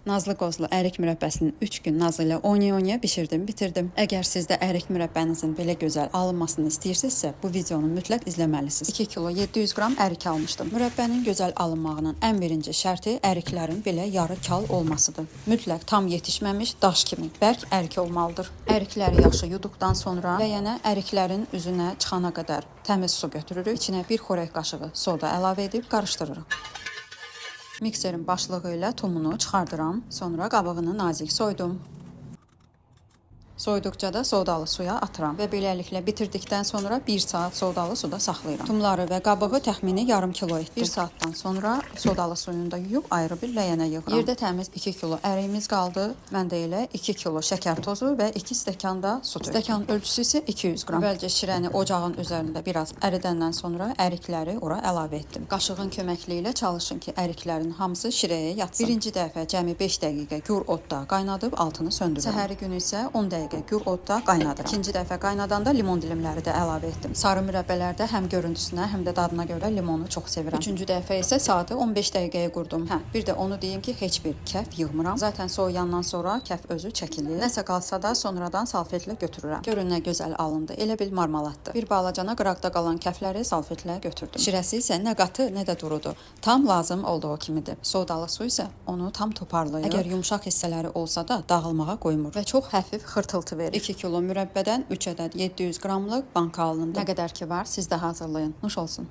Nazlı qozlu ərik mürəbbəsini 3 gün nazı ilə oynaya-oynaya bişirdim, bitirdim. Əgər siz də ərik mürəbbənizin belə gözəl alınmasını istəyirsinizsə, bu videonu mütləq izləməlisiniz. 2 kilo 700 qram ərik almışdım. Mürəbbənin gözəl alınmağının ən birinci şərti əriklərin belə yarı kal olmasıdır. Mütləq tam yetişməmiş daş kimi bərk ərik olmalıdır. Ərikləri yaxşı yuduqdan sonra ləyənə əriklərin üzünə çıxana qədər təmiz su götürürük. İçinə 1 xörək qaşığı soda əlavə edib qarışdırırıq. Mikserin başlığı ilə tumunu çıxardıram. Sonra qabığını nazik soydum. Soyduqca da sodalı suya atıram və beləliklə bitirdikdən sonra 1 saat sodalı suda saxlayıram. Tumları və qabığı təxmini yarım kilo etdim. 1 saatdan sonra sodalı suyunu da yuyub ayrı bir ləyənə yığıram. Yerdə təmiz 2 kilo əriyimiz qaldı. Məndə elə 2 kilo şəkər tozu və 2 stəkan da su tökdüm. Stəkan ölçüsü isə 200 qram. Əvvəlcə şirəni ocağın üzərində biraz əridəndən sonra ərikləri ora əlavə etdim. Qaşığın köməkliyi ilə çalışın ki, əriklərin hamısı şirəyə yatsın. Birinci dəfə cəmi 5 dəqiqə gur odda qaynadıb altını söndürürəm. Səhəri günü isə 10 dəqiqə gur odda qaynadır. İkinci dəfə qaynadanda limon dilimləri də əlavə etdim. Sarı mürəbbələrdə həm görüntüsünə, həm də dadına görə limonu çox sevirəm. Üçüncü dəfə isə saatı 15 dəqiqəyə qurdum. Bir də onu deyim ki, heç bir kəf yığmıram. Zaten soğuyandan sonra kəf özü çəkilir. Nəsə qalsa da sonradan salfetlə götürürəm. Görün nə gözəl alındı. Elə bil marmalatdır. Bir balacana qıraqda qalan kəfləri salfetlə götürdüm. Şirəsi isə nə qatı, nə də durudur. Tam lazım olduğu kimidir. Sodalı su isə onu tam toparlayır. Əgər yumşaq hissələri olsa da dağılmağa qoymur və çox həfif xırtıltı verir. 2 kilo mürəbbədən 3 ədəd 700 qramlıq banka alındı. Nə qədər ki var, siz də hazırlayın. Nuş olsun.